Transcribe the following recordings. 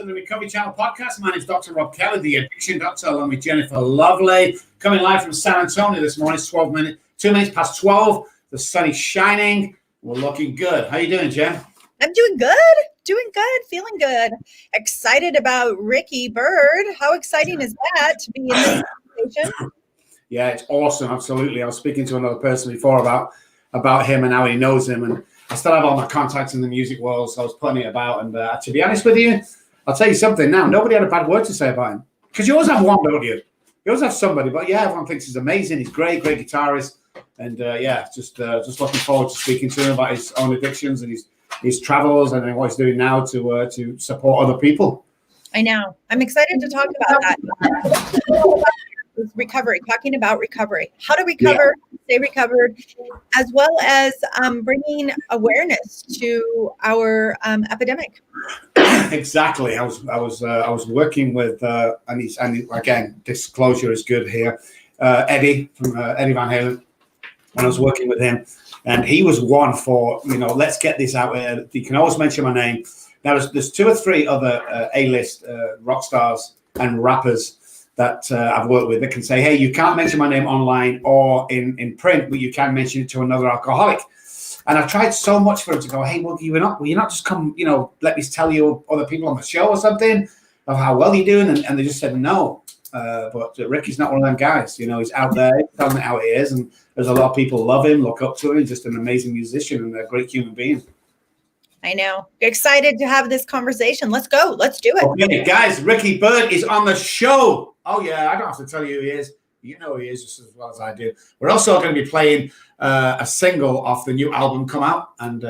the Recovery Channel podcast. My name is Dr. Rob Kelly, the addiction doctor, along with Jennifer Lovely. Coming live from San Antonio this morning. It's 2 minutes past 12. The sun is shining. We're looking good. How you doing, Jen? I'm doing good, feeling good. Excited about Ricky Byrd. How exciting is that to be in this conversation? Yeah, it's awesome. Absolutely. I was speaking to another person before about him and how he knows him. And I still have all my contacts in the music world, so I was putting it about. And to be honest with you, I'll tell you something now. Nobody had a bad word to say about him. Because you always have one, don't you? You always have somebody. But yeah, everyone thinks he's amazing. He's great guitarist. And just looking forward to speaking to him about his own addictions and his travels and what he's doing now to support other people. I know. I'm excited to talk about that. Recovery, talking about recovery, how to recover, stay recovered, as well as bringing awareness to our epidemic. Exactly. I was working with and again, disclosure is good here. Eddie from Eddie Van Halen. When I was working with him, and he was one for let's get this out there. You can always mention my name. Now there's 2 or 3 other A-list rock stars and rappers that I've worked with that can say, hey, you can't mention my name online or in print, but you can mention it to another alcoholic. And I've tried so much for him to go, hey, will you not just come, let me tell you other people on the show or something of how well you're doing? And they just said no. But Ricky's not one of them guys. He's out there telling it how it is. And there's a lot of people love him, look up to him. He's just an amazing musician and a great human being. I know. Excited to have this conversation. Let's go. Let's do it. Okay, guys, Ricky Byrd is on the show. Oh, yeah, I don't have to tell you who he is. You know who he is just as well as I do. We're also going to be playing a single off the new album come out. And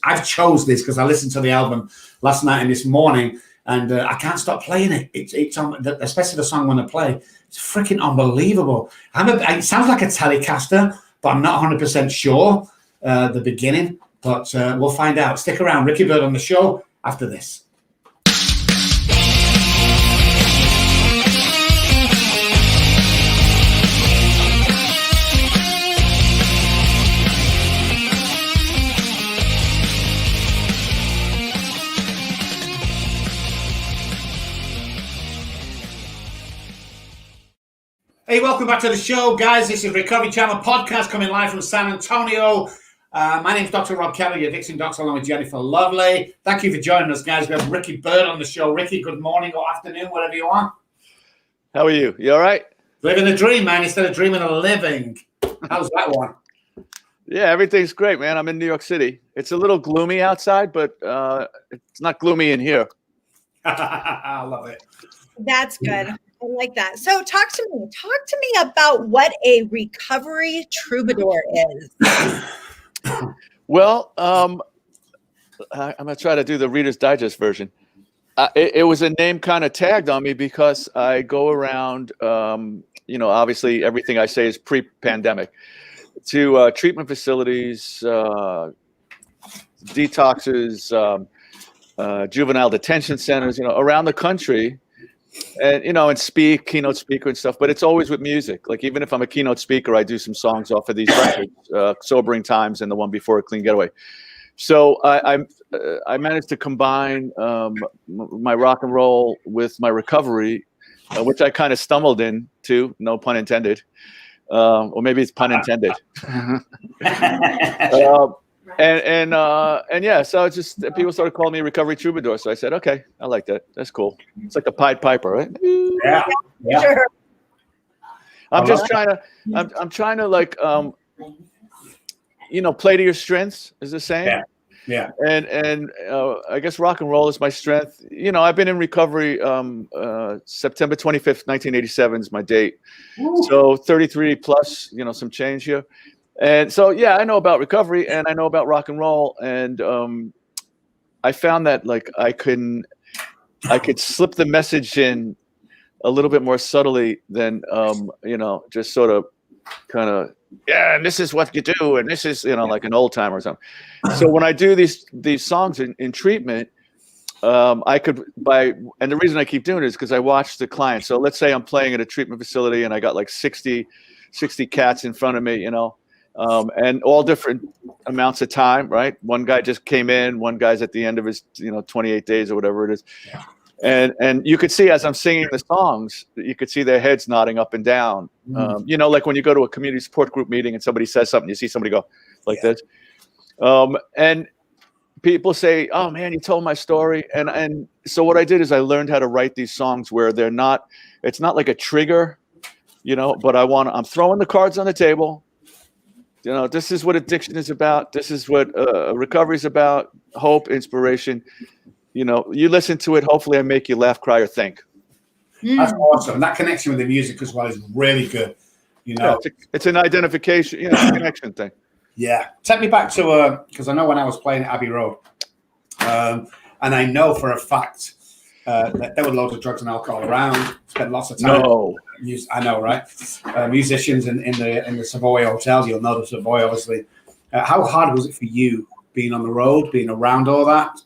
I've chose this because I listened to the album last night and this morning, and I can't stop playing it. It's on, especially the song when I play. It's freaking unbelievable. It sounds like a Telecaster, but I'm not 100% sure, the beginning. But we'll find out. Stick around. Ricky Byrd on the show after this. Hey, welcome back to the show, guys. This is Recovery Channel podcast coming live from San Antonio. My name's Dr. Rob Kelly, your addiction doctor, along with Jennifer Lovely. Thank you for joining us, guys. We have Ricky Byrd on the show. Ricky, good morning or afternoon, whatever you are. How are you? You all right? Living the dream, man, instead of dreaming of living. How's that one? Yeah, everything's great, man. I'm in New York City. It's a little gloomy outside, but it's not gloomy in here. I love it. That's good. I like that. So talk to me about what a recovery troubadour is. Well, I'm going to try to do the Reader's Digest version. It was a name kind of tagged on me because I go around, obviously everything I say is pre-pandemic, to treatment facilities, detoxes, juvenile detention centers, around the country. And, and keynote speaker and stuff, but it's always with music. Like, even if I'm a keynote speaker, I do some songs off of these records, Sobering Times and the one before, A Clean Getaway. So I managed to combine my rock and roll with my recovery, which I kind of stumbled into, no pun intended. Or maybe it's pun intended. And yeah, so it's just people started calling me Recovery Troubadour. So I said, okay, I like that. That's cool. It's like the Pied Piper, right? Yeah. Sure. I'm trying to like, play to your strengths is the same. Yeah. And I guess rock and roll is my strength. I've been in recovery. September 25th, 1987 is my date. Ooh. So 33 plus, some change here. And so, yeah, I know about recovery and I know about rock and roll. And I found that like I could slip the message in a little bit more subtly than, just sort of kind of, yeah, and this is what you do. And this is, like an old timer or something. So when I do these songs in treatment, and the reason I keep doing it is because I watch the client. So let's say I'm playing at a treatment facility and I got like 60 cats in front of me, and all different amounts of time, right? One guy just came in, one guy's at the end of his, 28 days or whatever it is. Yeah. And you could see as I'm singing the songs, you could see their heads nodding up and down. You know, like when you go to a community support group meeting and somebody says something, you see somebody go like this. And people say, "Oh man, you told my story." And so what I did is I learned how to write these songs where it's not like a trigger, you know, but I'm throwing the cards on the table. You know, this is what addiction is about. This is what recovery is about. Hope, inspiration. You know, you listen to it. Hopefully I make you laugh, cry, or think. That's awesome. And that connection with the music as well is really good. You know, it's an identification, you know, it's a connection thing. Yeah. Take me back to, because I know when I was playing at Abbey Road, and I know for a fact that there were loads of drugs and alcohol around. Spent lots of time. No. I know, right? Musicians in the Savoy hotels. You'll know the Savoy, obviously. How hard was it for you being on the road, being around all that,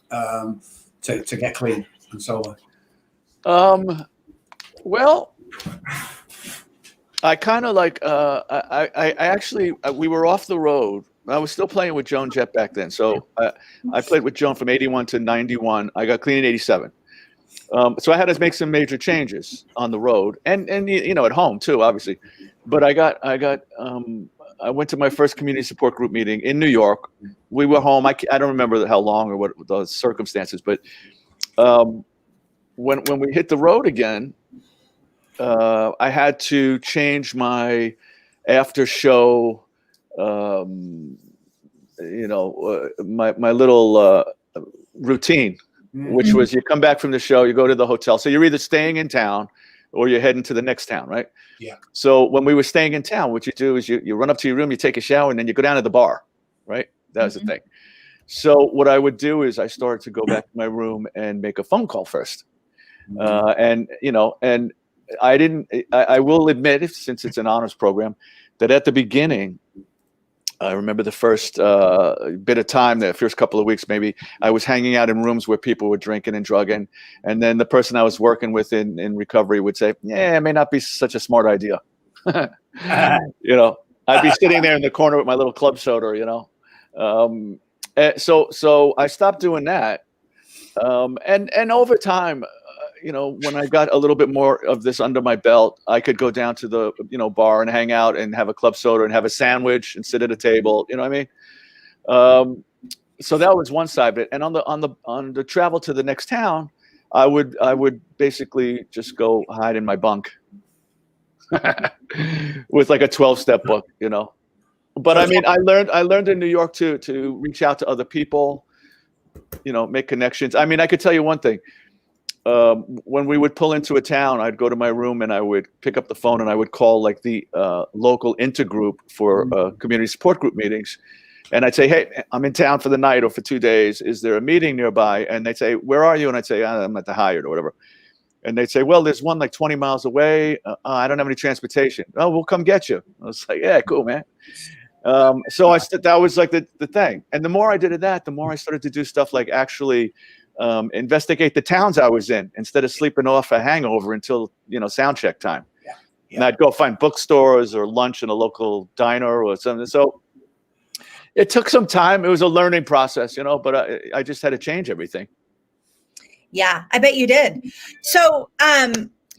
to get clean and so on? Well, I kind of like I actually we were off the road. I was still playing with Joan Jett back then, so I played with Joan from '81 to '91. I got clean in '87. So I had to make some major changes on the road and you know, at home too, obviously. But I went to my first community support group meeting in New York. We were home. I don't remember how long or what the circumstances, but when we hit the road again, I had to change my after show, you know, my little routine. Which was you come back from the show, you go to the hotel. So you're either staying in town or you're heading to the next town, right? Yeah. So when we were staying in town, what you do is you run up to your room, you take a shower, and then you go down to the bar, right? That was the thing. So what I would do is I started to go back to my room and make a phone call first. And, you know, and I will admit, since it's an honors program, that at the beginning, I remember the first bit of time, the first couple of weeks, maybe I was hanging out in rooms where people were drinking and drugging. And then the person I was working with in recovery would say, yeah, it may not be such a smart idea. You know, I'd be sitting there in the corner with my little club soda, you know. So I stopped doing that. And over time, you know, when I got a little bit more of this under my belt, I could go down to the, you know, bar and hang out and have a club soda and have a sandwich and sit at a table. You know what I mean? So that was one side of it. And on the travel to the next town, I would basically just go hide in my bunk with like a 12-step book, you know. But I mean, I learned in New York to reach out to other people, you know, make connections. I mean, I could tell you one thing. When we would pull into a town, I'd go to my room and I would pick up the phone and I would call like the local intergroup for community support group meetings. And I'd say, hey, I'm in town for the night or for 2 days. Is there a meeting nearby? And they'd say, where are you? And I'd say, I'm at the Hyatt or whatever. And they'd say, well, there's one like 20 miles away. I don't have any transportation. Oh, we'll come get you. I was like, yeah, cool, man. So that was like the thing. And the more I did that, the more I started to do stuff like actually investigate the towns I was in instead of sleeping off a hangover until, you know, sound check time. Yeah. And I'd go find bookstores or lunch in a local diner or something. So it took some time. It was a learning process, you know, but I just had to change everything. Yeah, I bet you did. So I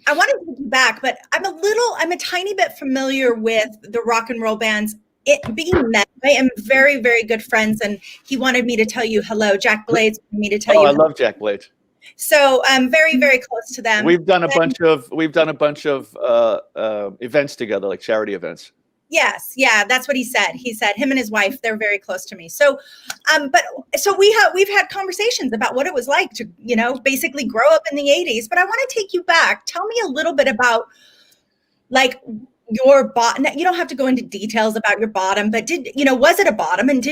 wanted to take you back, but I'm a tiny bit familiar with the rock and roll bands. It being met, I am very, very good friends, and he wanted me to tell you hello. Jack Blades wanted me to tell you. I love Jack Blades. So I'm very, very close to them. We've done a bunch of events together, like charity events. Yes, yeah, that's what he said. He said him and his wife, they're very close to me. So, we've had conversations about what it was like to, you know, basically grow up in the 80s. But I want to take you back. Tell me a little bit about like your bottom. You don't have to go into details about your bottom, but was it a bottom, and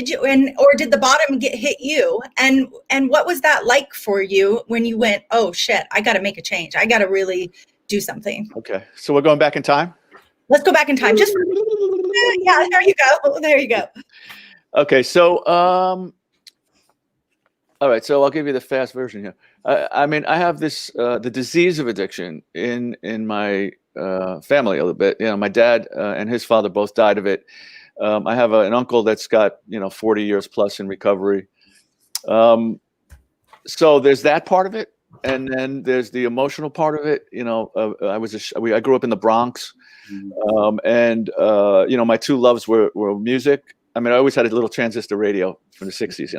or did the bottom hit you? And what was that like for you when you went, oh shit, I got to make a change. I got to really do something. Okay. So we're going back in time. Let's go back in time. Just yeah, there you go. There you go. Okay. So, all right. So I'll give you the fast version here. I mean, I have this, the disease of addiction in my family a little bit. You know, my dad and his father both died of it. I have an uncle that's got, 40 years plus in recovery. So there's that part of it. and then there's the emotional part of it. I grew up in the Bronx, and my two loves were music. I mean, I always had a little transistor radio from the '60s,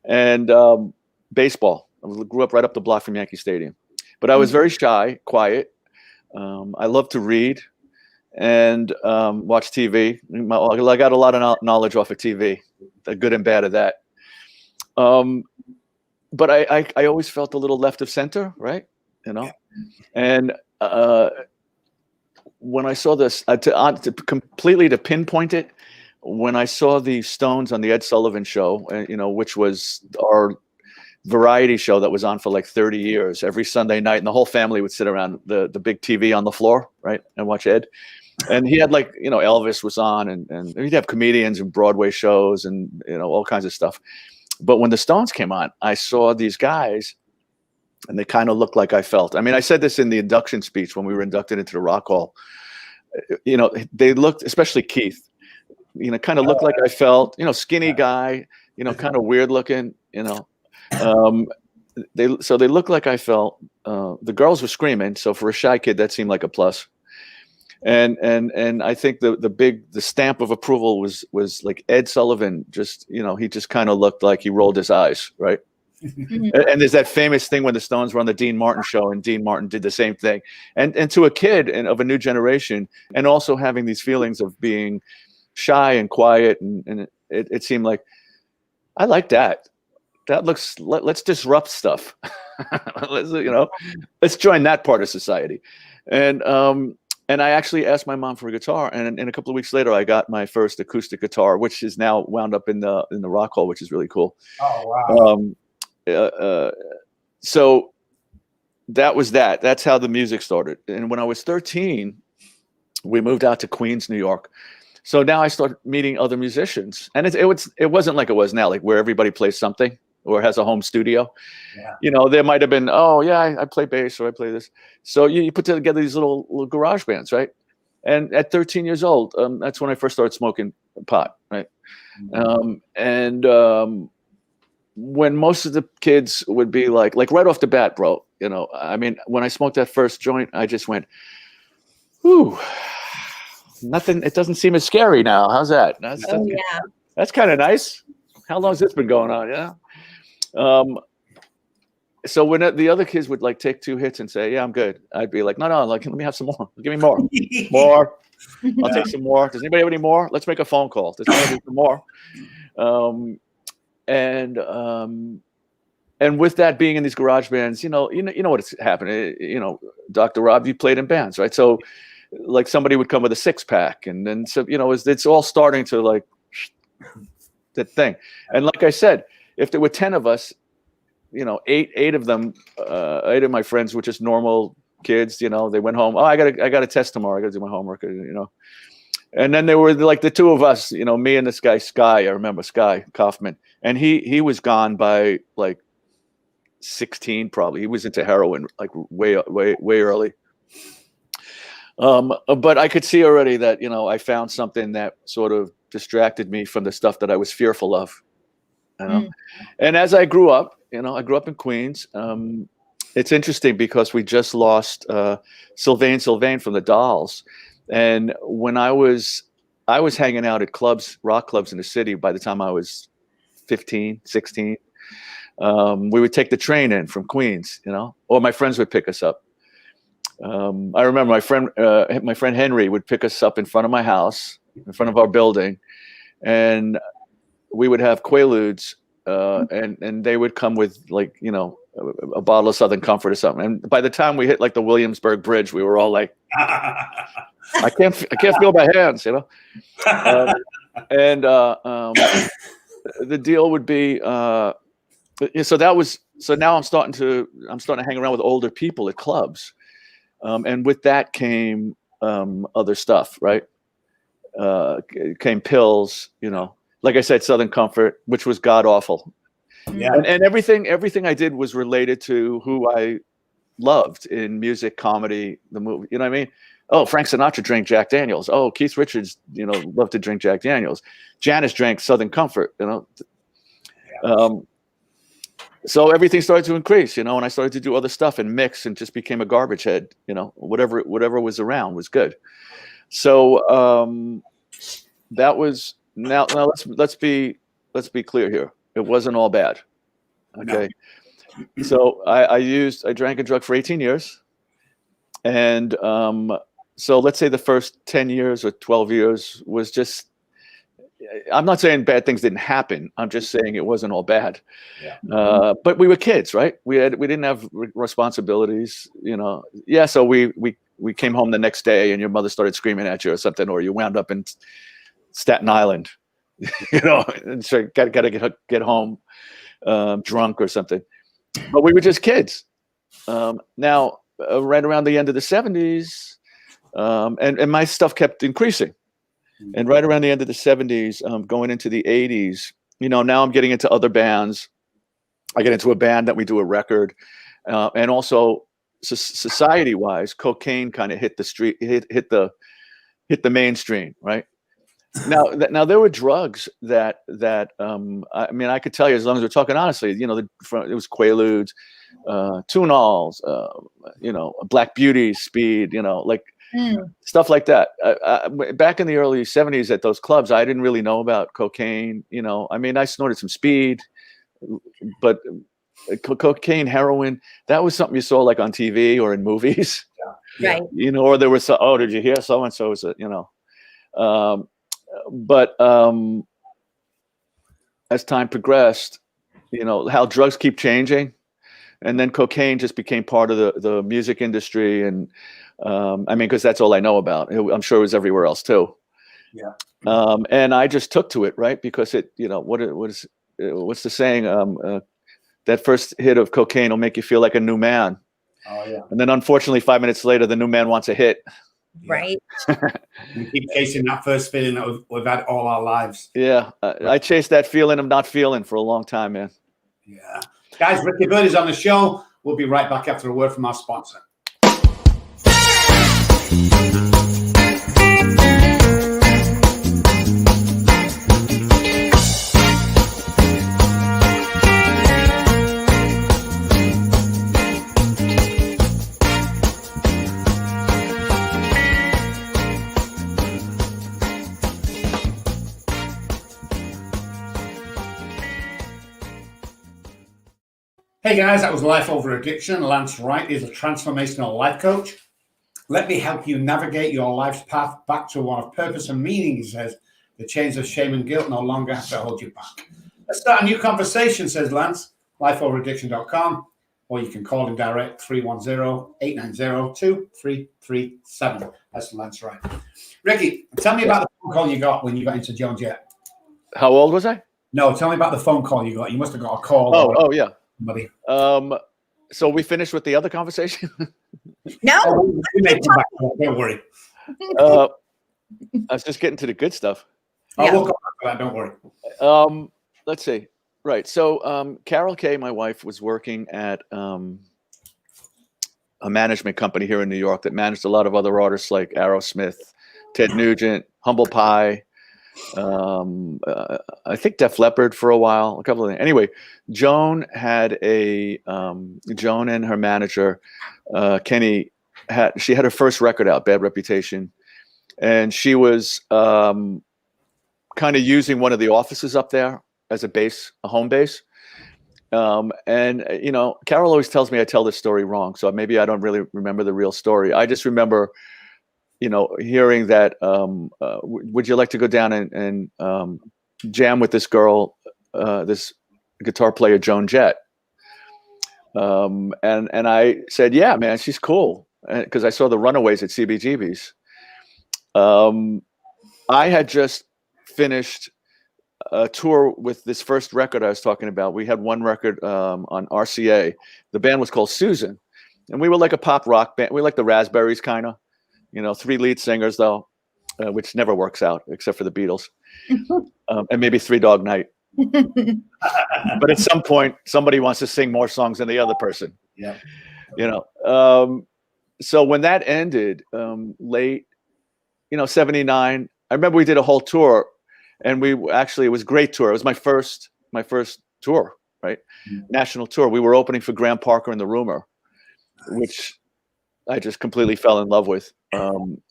and baseball. I grew up right up the block from Yankee Stadium, but I was very shy, quiet. I love to read and watch TV. I got a lot of knowledge off of TV, the good and bad of that. But I always felt a little left of center, right? And when I saw this, to pinpoint it, when I saw the Stones on the Ed Sullivan Show, which was our variety show that was on for like 30 years, every Sunday night, and the whole family would sit around the big TV on the floor, right, and watch Ed. And he had Elvis was on, and he'd have comedians and Broadway shows and all kinds of stuff. But when the Stones came on, I saw these guys, and they kind of looked like I felt. I mean, I said this in the induction speech when we were inducted into the Rock Hall. They looked, especially Keith, kind of looked like I felt. Skinny guy, kind of weird looking. They looked like I felt. The girls were screaming, so for a shy kid, that seemed like a plus. And I think the stamp of approval was like Ed Sullivan. Just he just kind of looked like he rolled his eyes, right? And there's that famous thing when the Stones were on the Dean Martin show, and Dean Martin did the same thing. And to a kid of a new generation, and also having these feelings of being shy and quiet, and it seemed like I like that. That looks. Let's disrupt stuff. Let's join that part of society, and I actually asked my mom for a guitar, and a couple of weeks later, I got my first acoustic guitar, which is now wound up in the Rock Hall, which is really cool. Oh wow! So that was that. That's how the music started. And when I was 13, we moved out to Queens, New York. So now I started meeting other musicians, and it wasn't like it was now, like where everybody plays something or has a home studio. Yeah. There might have been, oh yeah, I play bass or I play this. So you put together these little garage bands, right? And at 13 years old, that's when I first started smoking pot, right? When most of the kids would be like right off the bat, bro, I mean, when I smoked that first joint, I just went, whew, nothing. It doesn't seem as scary now. How's that? That's kind of nice. How long has this been going on? Yeah. So when the other kids would take 2 hits and say, yeah, I'm good, I'd be like, no, let me have some more. Give me more. More. I'll take some more. Does anybody have any more? Let's make a phone call. Does anybody have some more? And with that being in these garage bands, you know what's happening. Dr. Rob, you played in bands, right? So like somebody would come with a 6-pack, and then so it's all starting to that thing. And like I said, if there were 10 of us, 8 of them, 8 of my friends were just normal kids. They went home. Oh, I got a test tomorrow. I got to do my homework. And then there were the 2 of us. Me and this guy Sky. I remember Sky Kaufman, and he was gone by 16 probably. He was into heroin way early. But I could see already that I found something that sort of distracted me from the stuff that I was fearful of. And as I grew up, I grew up in Queens. It's interesting because we just lost Sylvain from the Dolls, and when I was hanging out at rock clubs in the city. By the time I was 15, 16, we would take the train in from Queens, or my friends would pick us up. I remember my friend Henry would pick us up in front of my house, in front of our building, and we would have Quaaludes, and they would come with a bottle of Southern Comfort or something. And by the time we hit the Williamsburg Bridge, we were all like, I can't feel my hands, and the deal would be, so now I'm starting to hang around with older people at clubs, and with that came other stuff, right? Came pills, like I said, Southern Comfort, which was god awful. Yeah. And everything I did was related to who I loved in music, comedy, the movie. You know what I mean? Oh, Frank Sinatra drank Jack Daniels. Oh, Keith Richards, loved to drink Jack Daniels. Janis drank Southern Comfort. So everything started to increase, and I started to do other stuff and mix and just became a garbage head. Whatever was around was good. So that was now let's be clear here. It wasn't all bad. Okay. No. So I drank and drug for 18 years. And so let's say the first 10 years or 12 years was just, I'm not saying bad things didn't happen. I'm just saying it wasn't all bad. Yeah. But we were kids, right? We didn't have responsibilities, Yeah. So we came home the next day and your mother started screaming at you or something, or you wound up in Staten Island, and so got to get home drunk or something. But we were just kids. Now, right around the end of the 70s, and my stuff kept increasing. And right around the end of the 70s, going into the 80s, now I'm getting into other bands. I get into a band that we do a record. And also, society-wise, cocaine kind of hit the street, hit the mainstream, right? Now there were drugs that I mean, I could tell you, as long as we're talking honestly, it was Quaaludes, Tunols, Black Beauty, Speed, stuff like that. Back in the early 70s at those clubs, I didn't really know about cocaine. I mean, I snorted some Speed, but cocaine, heroin, that was something you saw like on TV or in movies. Yeah. Right. Or there was, did you hear so-and-so is but as time progressed, how drugs keep changing, and then cocaine just became part of the music industry. And I mean, because that's all I know about. I'm sure it was everywhere else too. Yeah. And I just took to it, right? Because what's the saying? That first hit of cocaine will make you feel like a new man. Oh yeah. And then unfortunately, 5 minutes later, the new man wants a hit. Right. We keep chasing that first feeling that we've had all our lives. Yeah. I chased that feeling of not feeling for a long time, man. Yeah. Guys, Ricky Byrd is on the show. We'll be right back after a word from our sponsor. Hey guys, that was Life Over Addiction. Lance Wright is a transformational life coach. Let me help you navigate your life's path back to one of purpose and meaning, he says. The chains of shame and guilt no longer have to hold you back. Let's start a new conversation, says Lance, lifeoveraddiction.com, or you can call him direct, 310-890-2337. That's Lance Wright. Ricky, tell me about the phone call you got when you got into Joan Jett. How old was I? No, tell me about the phone call you got. You must have got a call. Oh yeah. Somebody. So we finished with the other conversation? No. We may come back to that, don't worry. I was just getting to the good stuff. Yeah. We'll come back to that, don't worry. Let's see. Right. So Carol Kay, my wife, was working at a management company here in New York that managed a lot of other artists like Aerosmith, Ted Nugent, Humble Pie, I think Def Leppard for a while, a couple of things. Anyway, Joan and her manager, Kenny, she had her first record out, Bad Reputation. And she was kind of using one of the offices up there as a base, a home base. And Carol always tells me I tell this story wrong. So maybe I don't really remember the real story. I just remember hearing that, would you like to go down and jam with this girl, this guitar player, Joan Jett? And I said, yeah, man, she's cool. Because I saw the Runaways at CBGB's. I had just finished a tour with this first record I was talking about. We had one record on RCA. The band was called Susan. And we were like a pop rock band. We were like the Raspberries, kind of. 3 lead singers, though, which never works out except for the Beatles, and maybe Three Dog Night. But at some point, somebody wants to sing more songs than the other person. Yeah. So when that ended, late, 79, I remember we did a whole tour, and it was a great tour. It was my first tour right? National tour. We were opening for Graham Parker and the Rumor, which I just completely fell in love with.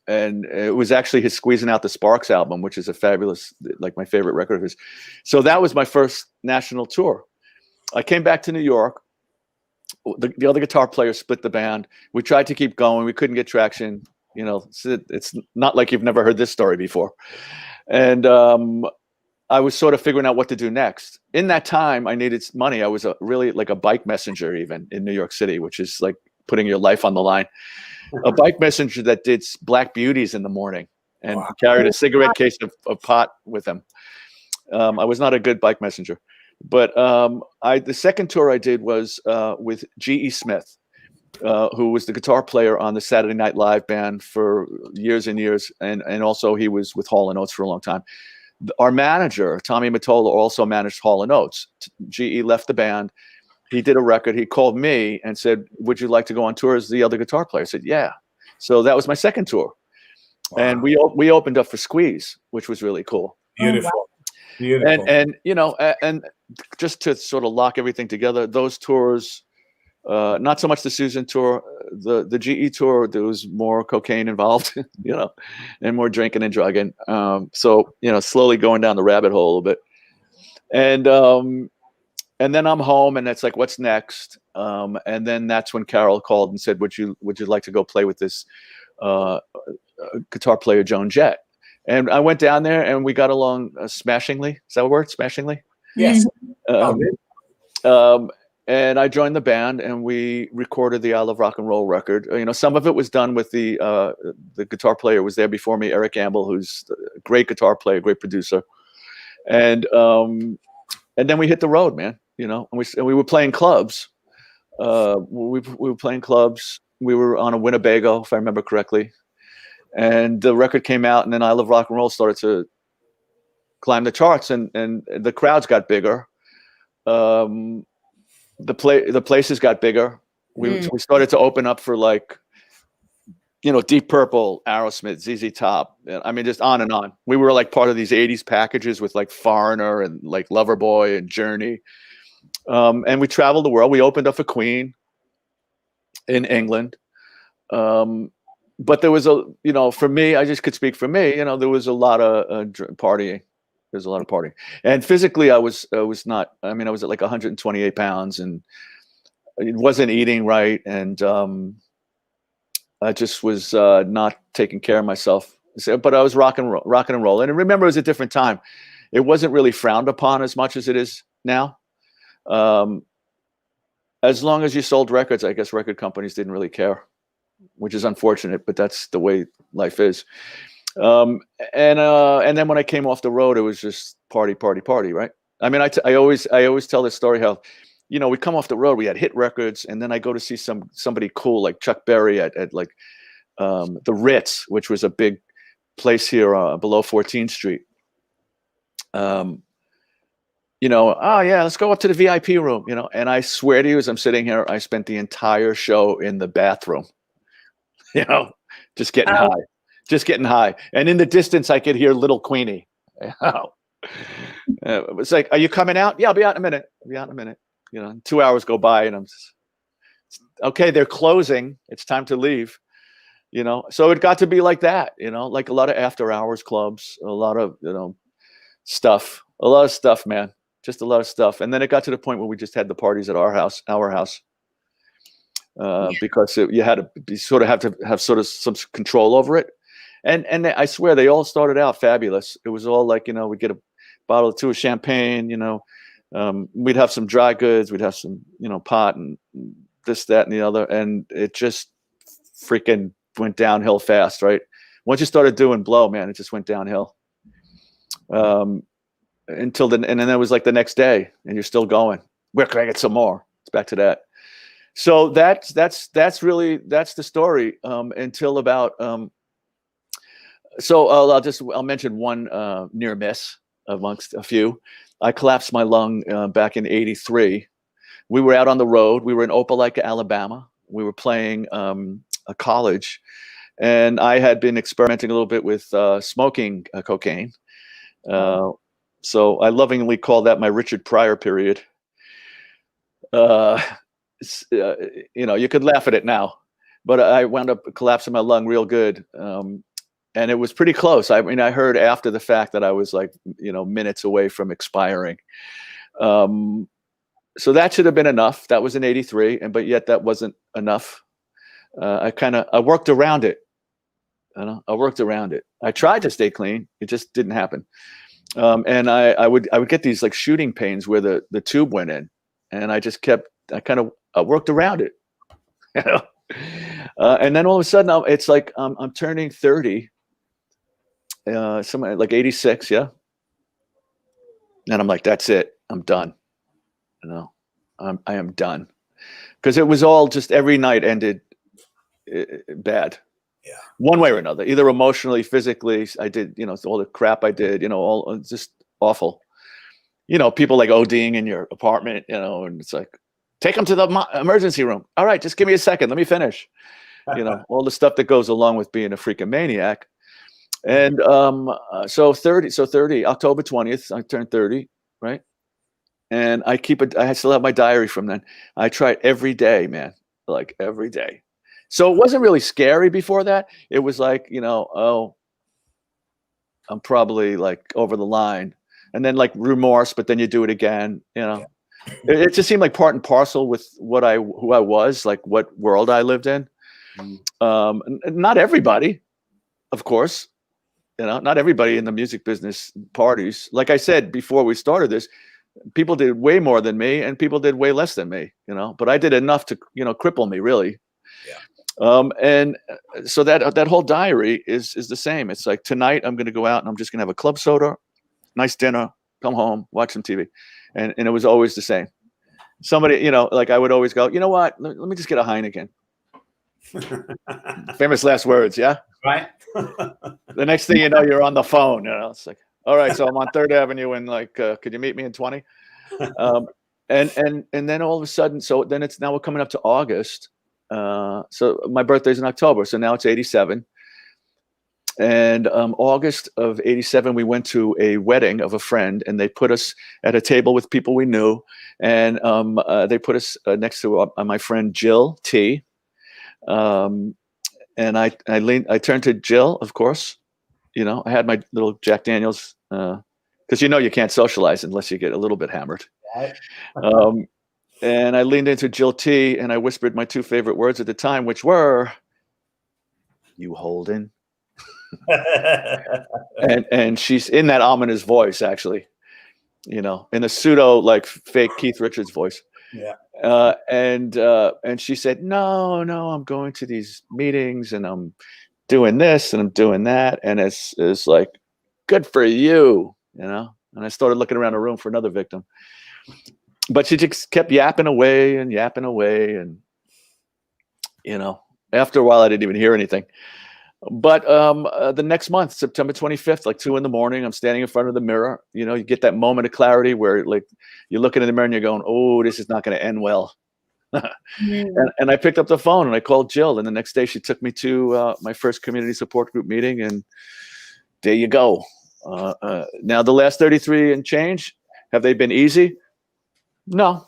And it was actually his Squeezing Out the Sparks album, which is a fabulous, like my favorite record of his. So that was my first national tour. I came back to New York. The other guitar player split the band. We tried to keep going. We couldn't get traction. You know, it's not like you've never heard this story before. And I was sort of figuring out what to do next. In that time, I needed money. I was really like a bike messenger even in New York City, which is like putting your life on the line. A bike messenger that did Black Beauties in the morning and carried a cigarette case of pot with him. I was not a good bike messenger. But the second tour I did was with G.E. Smith, who was the guitar player on the Saturday Night Live band for years and years. And also he was with Hall & Oates for a long time. Our manager, Tommy Mottola, also managed Hall & Oates. G.E. left the band. He did a record. He called me and said, would you like to go on tour as the other guitar player? I said, yeah. So that was my second tour. Wow. And we opened up for Squeeze, which was really cool. Beautiful. Beautiful. And you know, and just to sort of lock everything together, those tours, not so much the Susan tour, the GE tour, there was more cocaine involved, you know, and more drinking and drugging. So, you know, slowly going down the rabbit hole a little bit. And then I'm home and it's like, what's next? And then that's when Carol called and said, would you like to go play with this guitar player, Joan Jett? And I went down there and we got along smashingly. Is that a word? Smashingly? Yes. And I joined the band and we recorded the I Love Rock and Roll record. You know, some of it was done with the guitar player was there before me, Eric Gamble, who's a great guitar player, great producer. And then we hit the road, man, you know, and we were playing clubs. We were playing clubs. We were on a Winnebago, if I remember correctly. And the record came out, and then I Love Rock and Roll started to climb the charts, and the crowds got bigger. The places got bigger. We started to open up for, like, you know, Deep Purple, Aerosmith, ZZ Top. I mean, just on and on. We were like part of these 80s packages with like Foreigner and like Loverboy and Journey. And we traveled the world. We opened up for Queen in England. But there was you know, for me, I just could speak for me, you know, there was a lot of partying. There's a lot of partying. And physically, I was not, I mean, I was at like 128 pounds and it wasn't eating right. And I just was not taking care of myself. But I was rocking and rolling. And remember, it was a different time. It wasn't really frowned upon as much as it is now. As long as you sold records, I guess record companies didn't really care, which is unfortunate, but that's the way life is. And then when I came off the road, it was just party, right? I mean, I always tell this story how, you know, we come off the road, we had hit records, and then I go to see somebody cool like Chuck Berry at like the Ritz, which was a big place here below 14th Street. You know, oh yeah, let's go up to the VIP room, you know. And I swear to you, as I'm sitting here, I spent the entire show in the bathroom, you know, just getting high. And in the distance, I could hear Little Queenie. It's like, are you coming out? Yeah, I'll be out in a minute. You know, 2 hours go by and I'm just, okay, they're closing. It's time to leave, you know? So it got to be like that, you know, like a lot of after hours clubs, a lot of, you know, a lot of stuff, man, just a lot of stuff. And then it got to the point where we just had the parties at our house, because you had to have to have sort of some control over it. And I swear they all started out fabulous. It was all like, you know, we'd get a bottle or two of champagne, you know, we'd have some dry goods, we'd have some, you know, pot and this, that, and the other. And it just freaking went downhill fast, right? Once you started doing blow, man, it just went downhill. Until then, and then it was like the next day and you're still going, where can I get some more? It's back to that. So that's the story, until about, so I'll mention one near miss amongst a few. I collapsed my lung back in '83. We were out on the road. We were in Opelika, Alabama. We were playing a college, and I had been experimenting a little bit with smoking cocaine. So I lovingly call that my Richard Pryor period. Uh, you could laugh at it now, but I wound up collapsing my lung real good. And it was pretty close. I mean, I heard after the fact that I was like, minutes away from expiring. So that should have been enough. That was in '83, but yet that wasn't enough. I worked around it. I worked around it. I tried to stay clean. It just didn't happen. And I would get these like shooting pains where the tube went in, and I worked around it. And then all of a sudden, it's like I'm turning 30. Somewhere like 86, yeah. And I'm like, that's it. I'm done. I am done, because it was all just every night ended bad. Yeah. One way or another, either emotionally, physically. I did, all the crap I did, all just awful. People like ODing in your apartment, and it's like, take them to the emergency room. All right, just give me a second. Let me finish. All the stuff that goes along with being a freaking maniac. And so 30, October 20th, I turned 30, right? And I still have my diary from then. I tried every day, man, like every day. So it wasn't really scary before that. It was like, oh, I'm probably like over the line, and then like remorse, but then you do it again, It just seemed like part and parcel with who I was, like what world I lived in. Not everybody, of course, not everybody in the music business parties. Like I said before we started this, people did way more than me, and people did way less than me, but I did enough to, cripple me, really. Yeah. And so that whole diary is the same. It's like, tonight I'm going to go out and I'm just going to have a club soda, nice dinner, come home, watch some TV. And it was always the same. Somebody, like I would always go, you know what? Let me just get a Heineken. Famous last words. Yeah. Right. The next thing you know, you're on the phone. It's like, all right, so I'm on 3rd Avenue, and like, could you meet me in 20? And then all of a sudden, so then now we're coming up to August. So my birthday's in October, so now it's 87. And August of '87, we went to a wedding of a friend, and they put us at a table with people we knew, and they put us next to my friend Jill T. And I turned to Jill, of course. I had my little Jack Daniels, because you can't socialize unless you get a little bit hammered. Right. And I leaned into Jill T, and I whispered my 2 favorite words at the time, which were, "You holding?" and she's in that ominous voice, actually, in a pseudo like fake Keith Richards voice. Yeah. And she said, no, I'm going to these meetings, and I'm doing this and I'm doing that, and it's like, good for you, And I started looking around the room for another victim, but she just kept yapping away, and after a while I didn't even hear anything. But the next month, September 25th, like 2 a.m, I'm standing in front of the mirror. You get that moment of clarity where like you're looking in the mirror and you're going, oh, this is not going to end well. And I picked up the phone and I called Jill, and the next day she took me to my first community support group meeting, and there you go. Now the last 33 and change, have they been easy? No.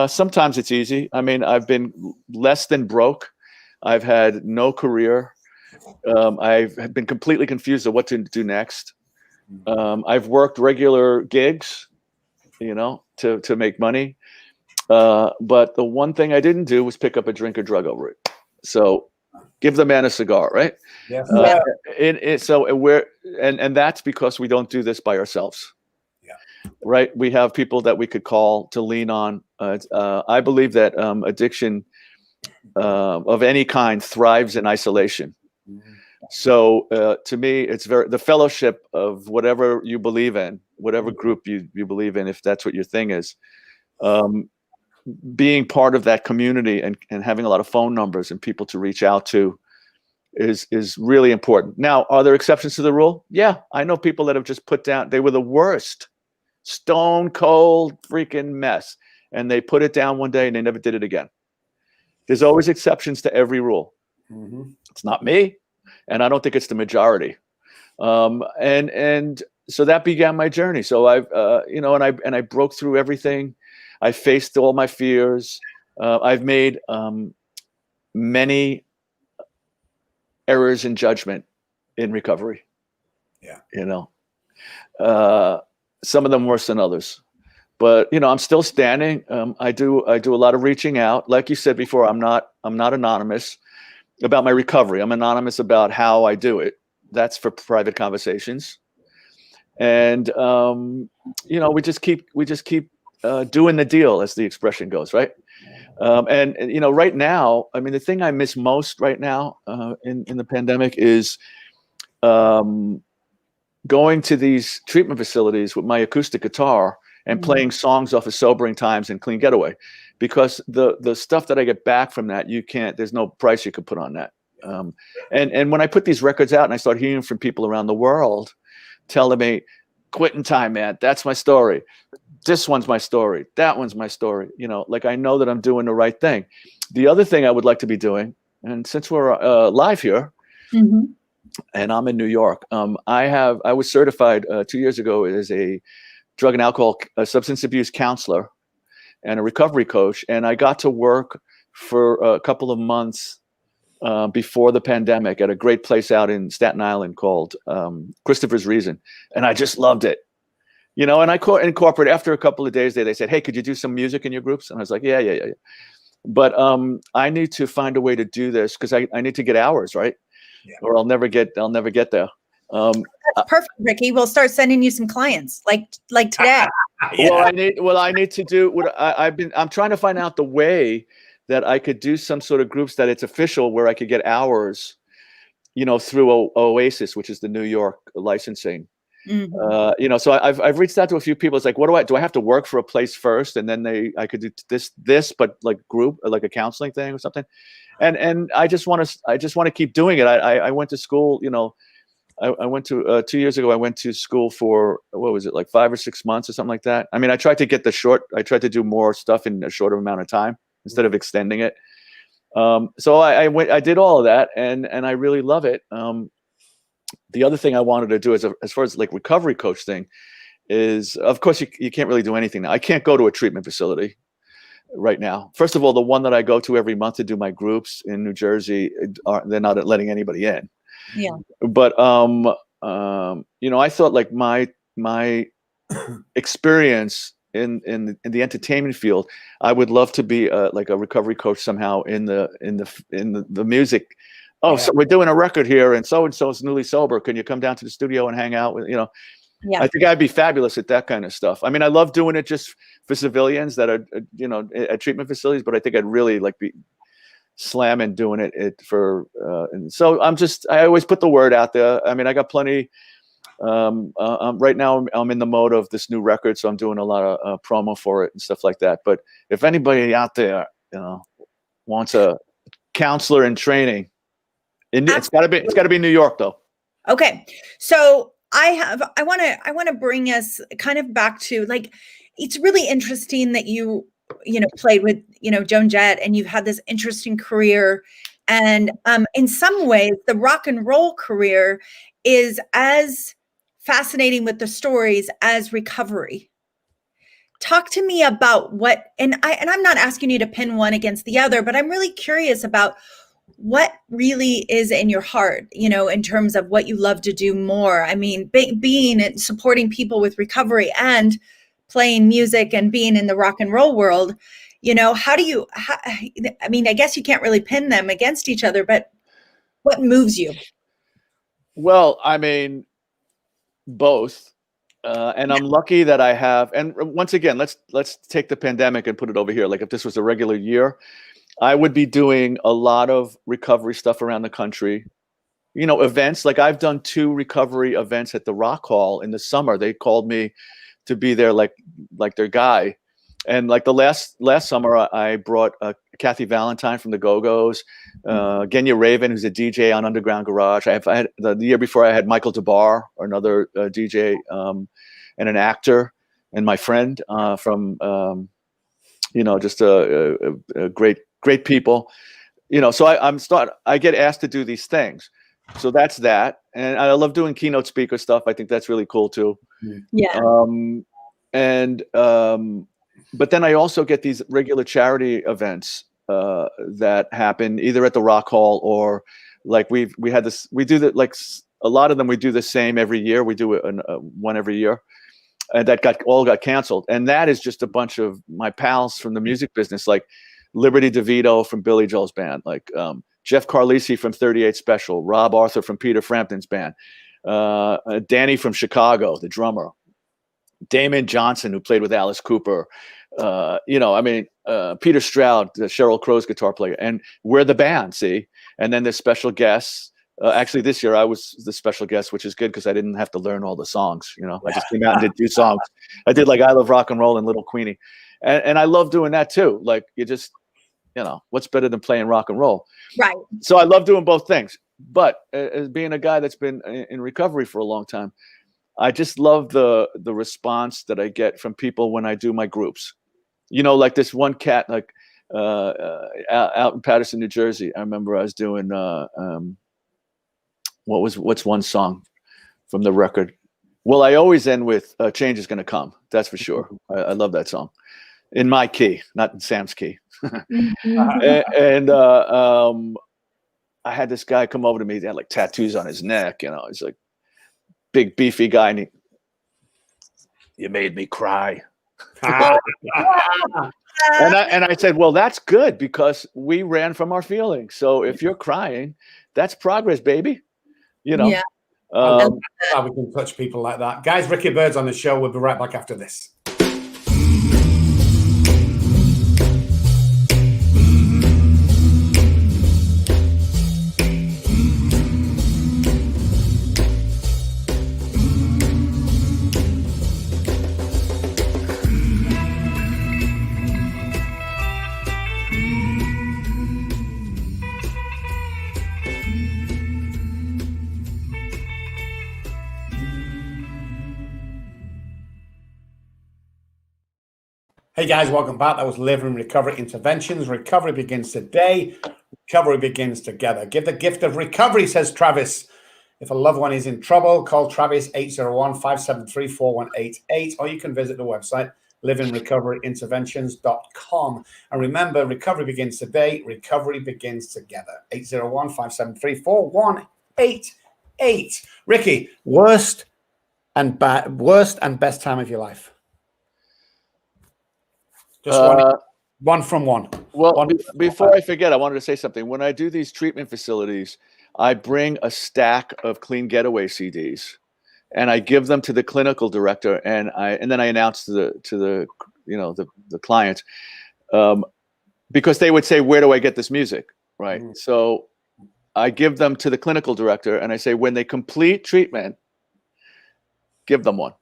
Sometimes it's easy. I mean, I've been less than broke. I've had no career. I've been completely confused of what to do next. I've worked regular gigs, to make money. But the one thing I didn't do was pick up a drink or drug over it. So give the man a cigar, right? Yes. And that's because we don't do this by ourselves. Yeah. Right. We have people that we could call to lean on. I believe that addiction of any kind thrives in isolation. Mm-hmm. So to me, it's the fellowship of whatever you believe in, whatever group you believe in, if that's what your thing is. Being part of that community and having a lot of phone numbers and people to reach out to is really important. Now, are there exceptions to the rule? Yeah, I know people that have just put down, they were the worst, stone cold freaking mess, and they put it down one day and they never did it again. There's always exceptions to every rule. Mm-hmm. It's not me, and I don't think it's the majority. And so that began my journey. So I've and I broke through everything. I faced all my fears. I've made many errors in judgment in recovery. Yeah. You know, some of them worse than others. But you know, I'm still standing. I do a lot of reaching out. Like you said before, I'm not anonymous about my recovery. I'm anonymous about how I do it. That's for private conversations. And you know, we just keep doing the deal, as the expression goes, right? And you know, right now, I mean, the thing I miss most right now in the pandemic is going to these treatment facilities with my acoustic guitar and playing songs off of Sobering Times and Clean Getaway, because the stuff that I get back from that, there's no price you could put on that. And when I put these records out and I start hearing from people around the world telling me, "Quitting time, man, that's my story. This one's my story. That one's my story." You know, like, I know that I'm doing the right thing. The other thing I would like to be doing, and since we're live here, and I'm in New York, I was certified 2 years ago as a drug and alcohol substance abuse counselor and a recovery coach. And I got to work for a couple of months before the pandemic at a great place out in Staten Island called Christopher's Reason. And I just loved it. You know, and I incorporated, after a couple of days there, they said, "Hey, could you do some music in your groups?" And I was like, yeah. But I need to find a way to do this, because I need to get hours, right? Yeah. Or I'll never get there. That's perfect, Ricky. We'll start sending you some clients like today. Yeah. Well, I need to do what I'm trying to find out the way that I could do some sort of groups that it's official, where I could get hours, you know, through Oasis, which is the New York licensing. You know, so I've reached out to a few people. It's like, do I have to work for a place first, and then I could do this, but like group, like a counseling thing or something. And I just want to keep doing it. I went to school, you know, I went to 2 years ago, I went to school for, what was it, like 5 or 6 months or something like that. I mean, I tried to do more stuff in a shorter amount of time instead of extending it. So I did all of that, and I really love it. The other thing I wanted to do is, as far as like recovery coach thing, is, of course, you can't really do anything now. I can't go to a treatment facility right now. First of all, the one that I go to every month to do my groups in New Jersey, they're not letting anybody in. Yeah. But you know, I thought, like, my experience in the entertainment field, I would love to be like a recovery coach somehow in the music. Oh, yeah. So we're doing a record here, and so is newly sober. Can you come down to the studio and hang out with, you know? Yeah. I think I'd be fabulous at that kind of stuff. I mean, I love doing it just for civilians that are, you know, at treatment facilities, but I think I'd really like be slamming doing it for, and so I always put the word out there. I mean, I got plenty. Right now I'm in the mode of this new record, so I'm doing a lot of promo for it and stuff like that. But if anybody out there, you know, wants a counselor in training, it's got to be New York, though. Okay, so I want to bring us kind of back to, like, it's really interesting that you played with, you know, Joan Jett, and you've had this interesting career, and in some ways the rock and roll career is as fascinating with the stories as recovery. Talk to me about and I'm not asking you to pin one against the other, but I'm really curious about what really is in your heart, you know, in terms of what you love to do more. I mean, being and supporting people with recovery and playing music and being in the rock and roll world, you know, I mean, I guess you can't really pin them against each other, but what moves you? Well, I mean, both. And I'm lucky that I have, and once again, let's take the pandemic and put it over here. Like, if this was a regular year, I would be doing a lot of recovery stuff around the country, you know, events. Like, I've done 2 recovery events at the Rock Hall in the summer. They called me to be there, like their guy. And like the last summer, I brought Kathy Valentine from the Go-Go's, Genya Raven, who's a DJ on Underground Garage. I had the year before, I had Michael DeBar, another DJ, and an actor, and my friend from, you know, just a great people, you know. So I get asked to do these things. So that's that. And I love doing keynote speaker stuff. I think that's really cool too. Yeah. But then I also get these regular charity events that happen either at the Rock Hall or like we had this. We do that like a lot of them. We do the same every year. We do one every year, and that got canceled. And that is just a bunch of my pals from the music business, like Liberty DeVito from Billy Joel's band, like Jeff Carlisi from 38 Special, Rob Arthur from Peter Frampton's band, Danny from Chicago, the drummer, Damon Johnson, who played with Alice Cooper, Peter Stroud, Sheryl Crow's guitar player, and we're the band, see? And then there's special guests. Actually, this year I was the special guest, which is good because I didn't have to learn all the songs. I just came out and did 2 songs. I did like I Love Rock and Roll and Little Queenie. And I love doing that too. Like you just, what's better than playing rock and roll? Right. So I love doing both things. But as being a guy that's been in recovery for a long time, I just love the response that I get from people when I do my groups. Like this one cat, like out in Paterson, New Jersey. I remember I was doing what's one song from the record? Well, I always end with "Change Is Gonna Come." That's for sure. I love that song, in my key, not in Sam's key. and I had this guy come over to me. He had like tattoos on his neck. He's like big beefy guy, and you made me cry. and I said, well, that's good because we ran from our feelings. So if you're crying, that's progress, baby. Yeah. How we can touch people like that. Guys, Ricky Bird's on the show. We'll be right back after this. Hey guys, welcome back. That was Live and Recovery Interventions. Recovery begins today. Recovery begins together. Give the gift of recovery, says Travis. If a loved one is in trouble, call Travis 801-573-4188, or you can visit the website liveinrecoveryinterventions.com. And remember, recovery begins today. Recovery begins together. 801-573-4188. Ricky, worst and best time of your life? Just one from one. Well, before I forget, I wanted to say something. When I do these treatment facilities, I bring a stack of Clean Getaway CDs, and I give them to the clinical director, and then I announce to the client, because they would say, "Where do I get this music?" Right. Mm-hmm. So I give them to the clinical director, and I say, when they complete treatment, give them one.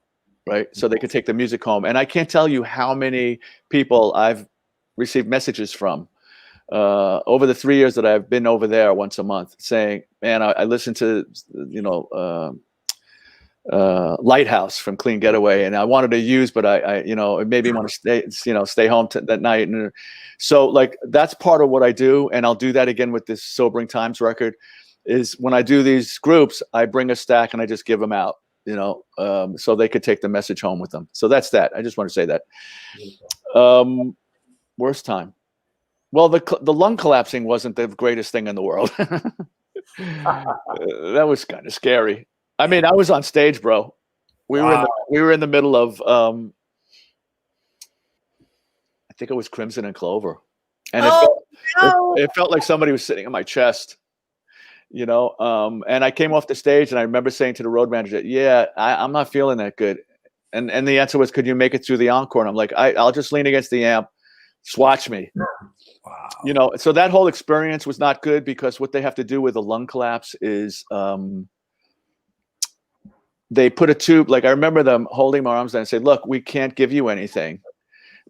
Right. So they could take the music home. And I can't tell you how many people I've received messages from over the 3 years that I've been over there once a month saying, man, I listened to, Lighthouse from Clean Getaway, and I wanted to use, but I it made me want to stay home that night. And so like, that's part of what I do. And I'll do that again with this Sobering Times record is when I do these groups, I bring a stack and I just give them out. So they could take the message home with them. So that's that. I just want to say that. Worst time. Well, the lung collapsing wasn't the greatest thing in the world. That was kind of scary. I mean, I was on stage, bro. We were in the middle of I think it was Crimson and Clover, and it felt like somebody was sitting on my chest. And I came off the stage and I remember saying to the road manager, yeah, I'm not feeling that good. And the answer was, could you make it through the encore? And I'm like, I'll just lean against the amp, swatch me. Wow. So that whole experience was not good because what they have to do with a lung collapse is they put a tube, like I remember them holding my arms down and say, look, we can't give you anything,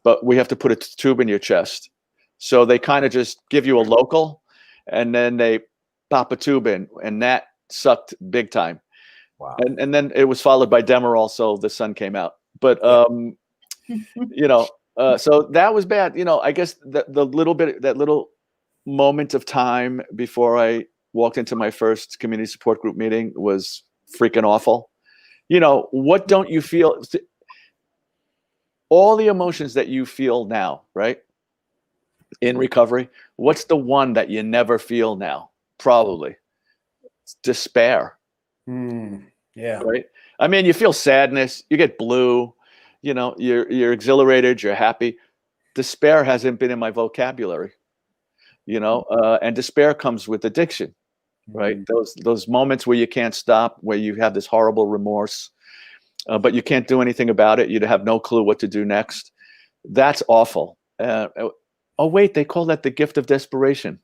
but we have to put a tube in your chest. So they kind of just give you a local and then they pop a tube in, and that sucked big time. Wow. And then it was followed by Demerol, so the sun came out. But so that was bad. I guess that little moment of time before I walked into my first community support group meeting was freaking awful. What don't you feel? all the emotions that you feel now, right? In recovery, what's the one that you never feel now? Probably it's despair. Yeah. Right. I mean, you feel sadness, you get blue, you know, you're exhilarated, you're happy. Despair hasn't been in my vocabulary, you know, and despair comes with addiction, right? Those moments where you can't stop, where you have this horrible remorse, but you can't do anything about it. You have no clue what to do next. That's awful. Oh wait, they call that the gift of desperation.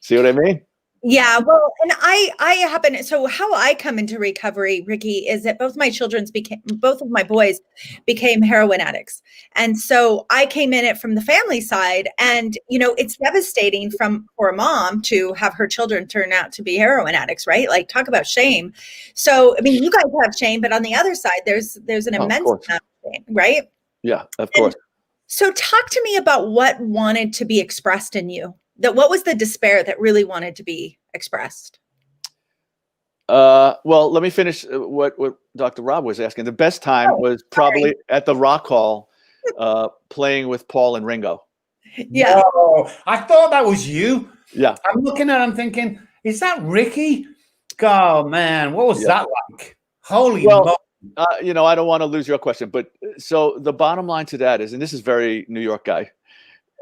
See what I mean? Yeah, well, and I happen, so how I come into recovery, Ricky, is that both of my boys became heroin addicts. And so I came in it from the family side, and you know, it's devastating for a mom to have her children turn out to be heroin addicts, right? Like, talk about shame. So I mean, you guys have shame, but on the other side, there's an immense amount of shame, right? Yeah, of course. So talk to me about what wanted to be expressed in you. What was the despair that really wanted to be expressed? Well, let me finish what Dr. Rob was asking. The best time was probably at the Rock Hall, playing with Paul and Ringo. Yeah. Oh, I thought that was you. Yeah. I'm looking at it, I'm thinking, is that Ricky? Oh man, what was that like? Holy moly. You know, I don't want to lose your question, but so the bottom line to that is, and this is very New York guy,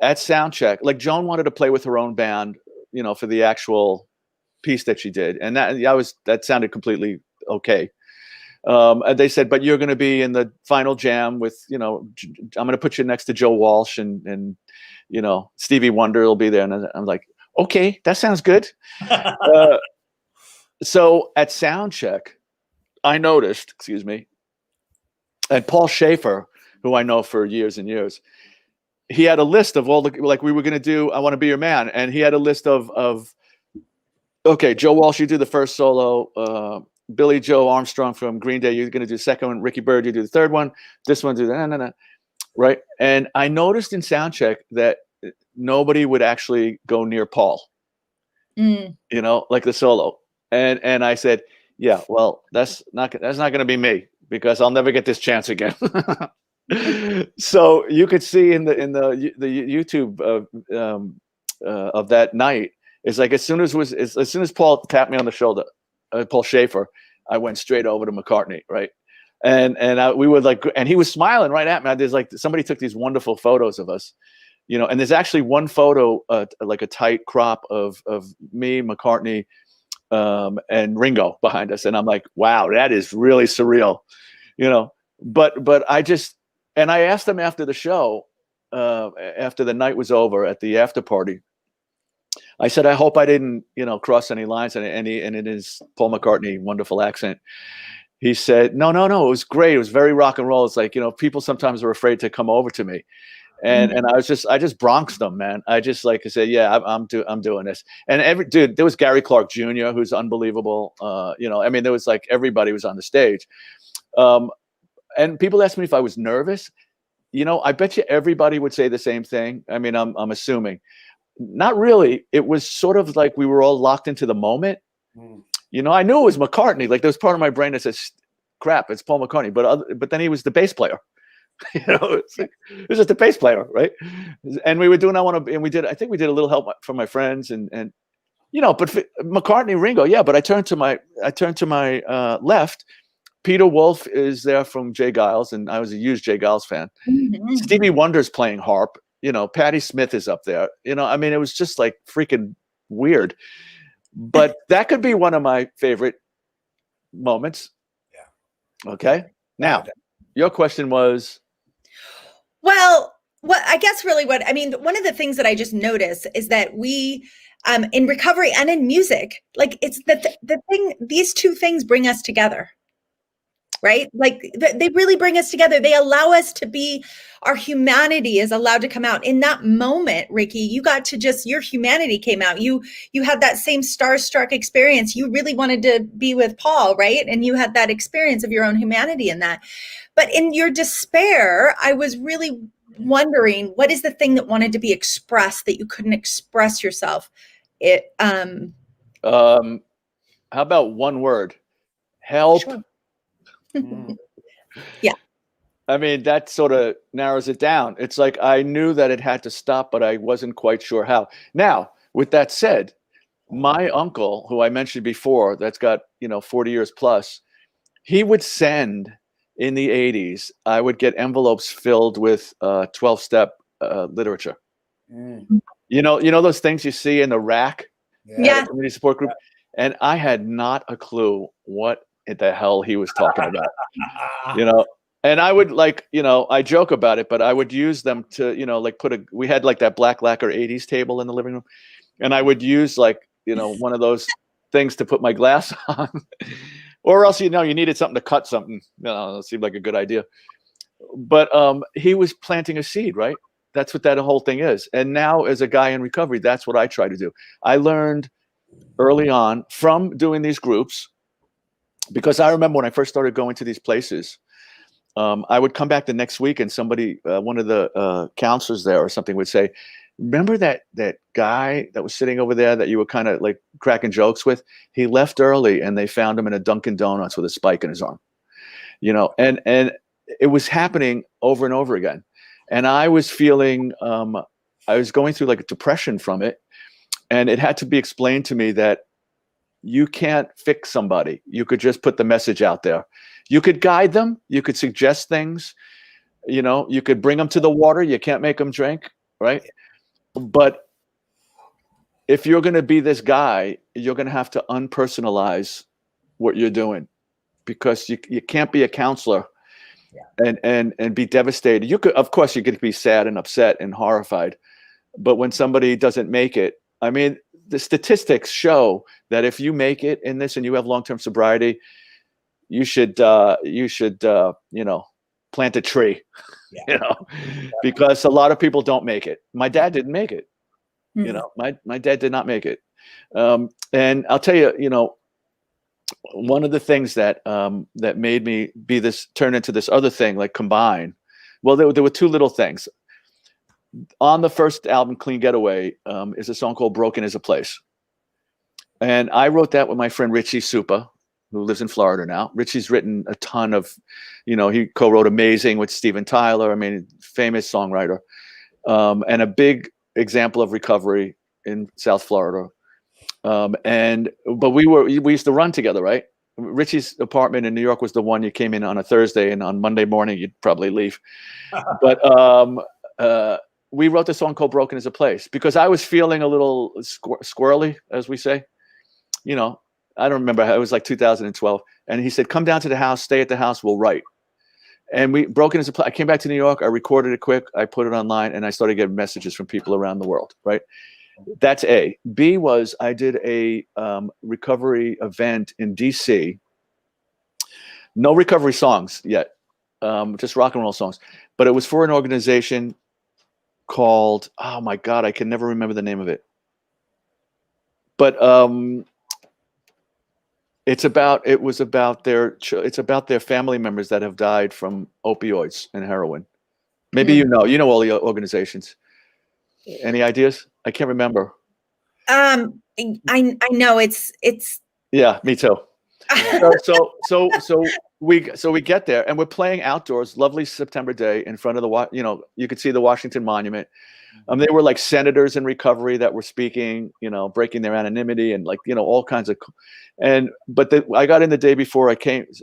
at sound check, like Joan wanted to play with her own band, you know, for the actual piece that she did, and that sounded completely okay. And they said, but you're going to be in the final jam with, you know, I'm going to put you next to Joe Walsh and you know, Stevie Wonder will be there, and I'm like, okay, that sounds good. So at sound check, I noticed, excuse me, and Paul Schaefer, who I know for years and years, he had a list of all the, like, we were going to do I Want to Be Your Man, and he had a list of okay, Joe Walsh, you do the first solo, Billy Joe Armstrong from Green Day, you're going to do the second one, Ricky Byrd, you do the third one, this one, do the right? And I noticed in soundcheck that nobody would actually go near Paul, you know, like the solo, and I said, yeah, well, that's not going to be me, because I'll never get this chance again. So you could see in the YouTube of that night, it's like as soon as Paul tapped me on the shoulder, Paul Schaefer, I went straight over to McCartney, right? And we would like, and he was smiling right at me. There's like, somebody took these wonderful photos of us, you know, and there's actually one photo, like a tight crop of me, McCartney, and Ringo behind us, and I'm like, wow, that is really surreal, you know. But I asked them after the show, after the night was over at the after party, I said, I hope I didn't, you know, cross any lines, and in his Paul McCartney wonderful accent, he said, no, it was great, it was very rock and roll. It's like, you know, people sometimes are afraid to come over to me. And I just Bronxed them, man. I just, like I said, yeah, I'm doing this. And there was Gary Clark Jr., who's unbelievable. You know, I mean, there was like, everybody was on the stage. And people asked me if I was nervous. You know, I bet you everybody would say the same thing. I mean, I'm assuming. Not really. It was sort of like we were all locked into the moment. You know, I knew it was McCartney. Like, there was part of my brain that says, crap, it's Paul McCartney. But then he was the bass player. You know, it was just a bass player, right? And we were doing I think we did a little help from my friends, and you know, but McCartney, Ringo, yeah. But I turned to my left. Peter Wolf is there from Jay Giles, and I was a huge Jay Giles fan. Stevie Wonder's playing harp. You know, Patti Smith is up there. You know, I mean, it was just like freaking weird. But that could be one of my favorite moments. Yeah. Okay. Now, your question was. Well, I guess really one of the things that I just noticed is that we, in recovery and in music, like, it's the thing, these two things bring us together, right? Like, they really bring us together. They allow us to be, our humanity is allowed to come out in that moment. Ricky, you got to your humanity came out. You had that same starstruck experience. You really wanted to be with Paul, right? And you had that experience of your own humanity in that. But in your despair, I was really wondering, what is the thing that wanted to be expressed that you couldn't express yourself? How about one word? Help. Sure. Yeah. I mean, that sort of narrows it down. It's like I knew that it had to stop, but I wasn't quite sure how. Now, with that said, my uncle, who I mentioned before, that's got, 40 years plus, he would send in the 80s, I would get envelopes filled with 12-step literature. Mm. You know those things you see in the rack at Yeah. a community support group? And I had not a clue what the hell he was talking about. And I would I joke about it, but I would use them to, like we had like that black lacquer 80s table in the living room. And I would use one of those things to put my glass on, or else, you needed something to cut something. It seemed like a good idea. But he was planting a seed, right? That's what that whole thing is. And now as a guy in recovery, that's what I try to do. I learned early on from doing these groups, because I remember when I first started going to these places, I would come back the next week and somebody, one of the counselors there or something would say, remember that guy that was sitting over there that you were kind of like cracking jokes with? He left early and they found him in a Dunkin' Donuts with a spike in his arm, and it was happening over and over again. And I was feeling, I was going through like a depression from it. And it had to be explained to me that you can't fix somebody. You could just put the message out there. You could guide them. You could suggest things. You could bring them to the water. You can't make them drink, right? But if you're going to be this guy, you're going to have to unpersonalize what you're doing, because you can't be a counselor and be devastated. You could, of course, you could be sad and upset and horrified. But when somebody doesn't make it, I mean, the statistics show that if you make it in this and you have long-term sobriety, you should plant a tree, because a lot of people don't make it. My dad didn't make it. My dad did not make it. And I'll tell you, one of the things that that made me turn into this other thing, like combine. Well, there were two little things. On the first album, Clean Getaway, is a song called Broken Is a Place. And I wrote that with my friend Richie Supa, who lives in Florida now. Richie's written a ton of, he co-wrote Amazing with Steven Tyler. I mean, famous songwriter, and a big example of recovery in South Florida. But we used to run together, right? Richie's apartment in New York was the one you came in on a Thursday, and on Monday morning you'd probably leave. But we wrote the song called Broken Is a Place because I was feeling a little squirrely, as we say. I don't remember. It was like 2012. And he said, come down to the house, stay at the house, we'll write. And Broken Is a Place. I came back to New York. I recorded it quick. I put it online, and I started getting messages from people around the world, right? That's A. B was I did a recovery event in DC. No recovery songs yet, just rock and roll songs. But it was for an organization called, oh my God, I can never remember the name of it. But it's about their family members that have died from opioids and heroin. Maybe you know all the organizations. Any ideas? I can't remember. I know it's. Yeah, me too. So we get there and we're playing outdoors, lovely September day in front of the you could see the Washington Monument. They were like senators in recovery that were speaking, breaking their anonymity and all kinds of, but I got in the day before. I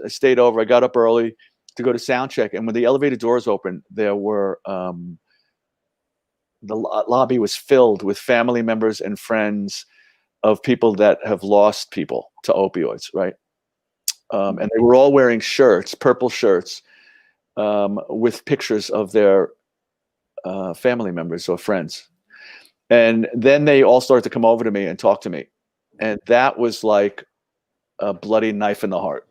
stayed over. I got up early to go to sound check, and when the elevator doors opened, there were the lobby was filled with family members and friends of people that have lost people to opioids, right? And they were all wearing shirts, purple shirts, with pictures of their family members or friends. And then they all started to come over to me and talk to me. And that was like a bloody knife in the heart.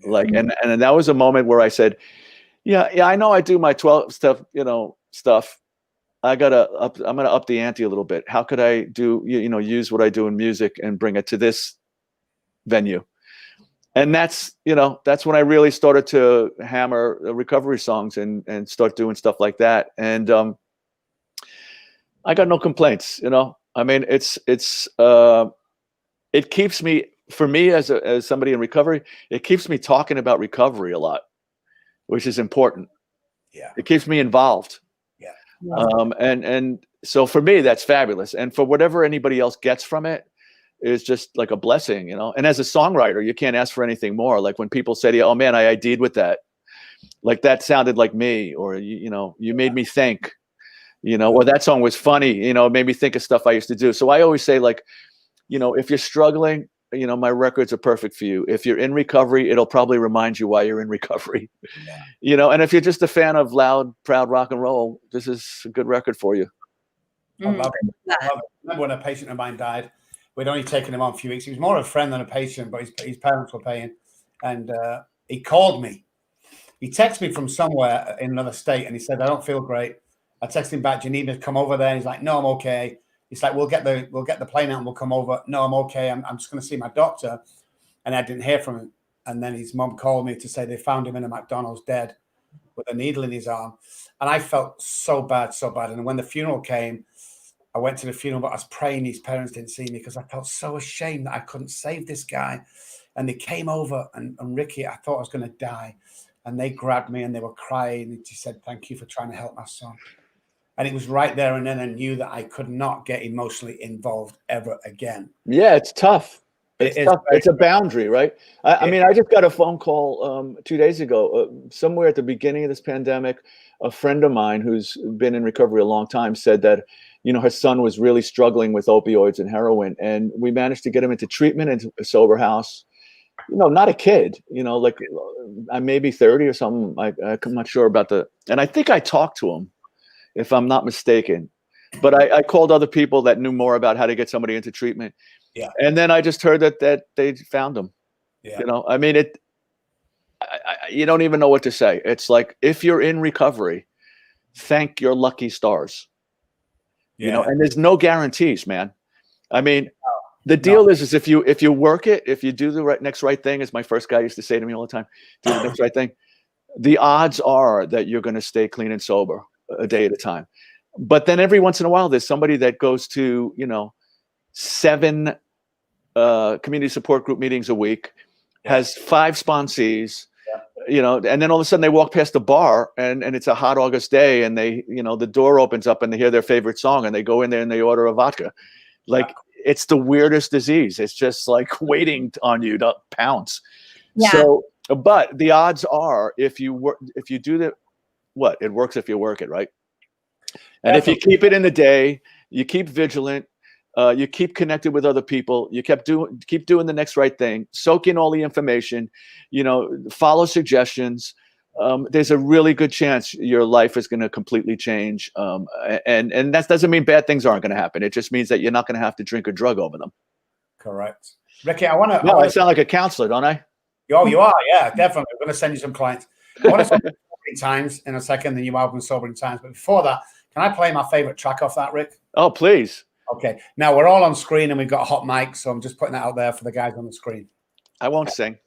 And that was a moment where I said, yeah, I know I do my 12 stuff. I'm going to up the ante a little bit. How could I use what I do in music and bring it to this venue? And that's when I really started to hammer recovery songs and start doing stuff like that. And I got no complaints. I mean, it keeps me, for me as somebody in recovery, it keeps me talking about recovery a lot. which is important. Yeah. It keeps me involved. Yeah. And so for me, that's fabulous. And for whatever anybody else gets from it is just like a blessing, you know. And as a songwriter, you can't ask for anything more. Like when people say to you, "Oh man, I ID'd with that," like that sounded like me, or you know, you made me think, you know, or that song was funny, you know, it made me think of stuff I used to do. So I always say, like, you know, if you're struggling, you know, my records are perfect for you. If you're in recovery, it'll probably remind you why you're in recovery. Yeah. You know, and if you're just a fan of loud, proud rock and roll, this is a good record for you. I love it. I love it. I remember when a patient of mine died, we'd only taken him on a few weeks. He was more a friend than a patient, but his parents were paying. And he called me. He texted me from somewhere in another state, and he said, "I don't feel great." I texted him back, "Do you need me to come over there?" And he's like, "No, I'm okay." He's like, we'll get the plane out and we'll come over. "No, I'm okay. I'm just going to see my doctor." And I didn't hear from him. And then his mom called me to say they found him in a McDonald's dead with a needle in his arm. And I felt so bad, so bad. And when the funeral came, I went to the funeral, but I was praying his parents didn't see me because I felt so ashamed that I couldn't save this guy. And they came over, and Ricky, I thought I was going to die. And they grabbed me and they were crying. And she said, "Thank you for trying to help my son." And it was right there and then I knew that I could not get emotionally involved ever again. Yeah, it's tough. It is Tough. It's a boundary, right? I mean, I just got a phone call 2 days ago, somewhere at the beginning of this pandemic. A friend of mine who's been in recovery a long time said that, you know, her son was really struggling with opioids and heroin, and we managed to get him into treatment into a sober house. You know, not a kid, you know, like I may be 30 or something. I'm not sure about and I think I talked to him, if I'm not mistaken. But I called other people that knew more about how to get somebody into treatment. Yeah. And then I just heard that they found him. Yeah. You know, I mean, you don't even know what to say. It's like, if you're in recovery, thank your lucky stars. Yeah. You know, and there's no guarantees, man. I mean, the deal is if you work it, if you do the next right thing, as my first guy used to say to me all the time, do the next right thing, the odds are that you're going to stay clean and sober a day at a time. But then every once in a while, there's somebody that goes to, you know, 7 community support group meetings a week, has 5 sponsees, you know, and then all of a sudden they walk past the bar and it's a hot August day, and they, you know, the door opens up and they hear their favorite song and they go in there and they order a vodka. Like, it's the weirdest disease. It's just like waiting on you to pounce. Yeah. So, but the odds are, if you do it works if you work it, right? And if you keep it in the day, you keep vigilant, you keep connected with other people, you keep doing the next right thing, soak in all the information, you know, follow suggestions. There's a really good chance your life is going to completely change. And that doesn't mean bad things aren't going to happen. It just means that you're not going to have to drink or drug over them. Correct. Ricky, I want to. No, I sound like a counselor, don't I? Oh, you are. Yeah, definitely. I'm going to send you some clients. I want to send you Sobering Times in a second, the new album, Sobering Times. But before that, can I play my favorite track off that, Rick? Oh, please. Okay. Now, we're all on screen and we've got a hot mic, so I'm just putting that out there for the guys on the screen. I won't sing.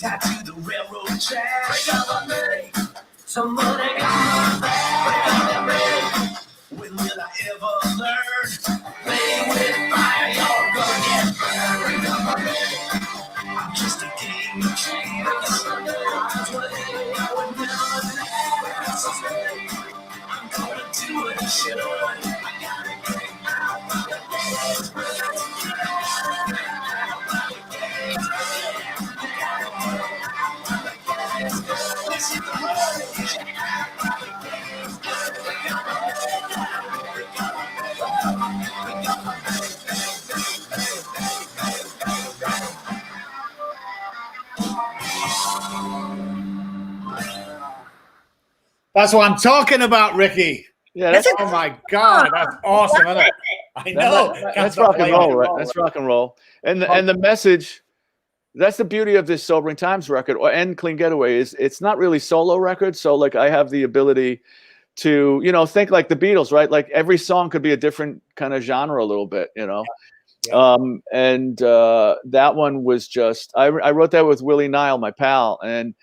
tied to the railroad track. Break up on me. Somebody got my back. Break up on me. When will I ever learn? Play with fire, you're gonna get burned. Break up on me. I'm just a game of chance. I would never let. I'm gonna do what I should. I gotta get out of the That's what I'm talking about, Ricky. Yeah, That's Oh my God, that's awesome, isn't it? I know. That's Can't rock and stop roll, playing right? it. That's rock and roll. And the message, that's the beauty of this Sobering Times record and Clean Getaway is it's not really solo records. So like I have the ability to, think like the Beatles, right? Like every song could be a different kind of genre a little bit, Yeah. And that one was just, I wrote that with Willie Nile, my pal. And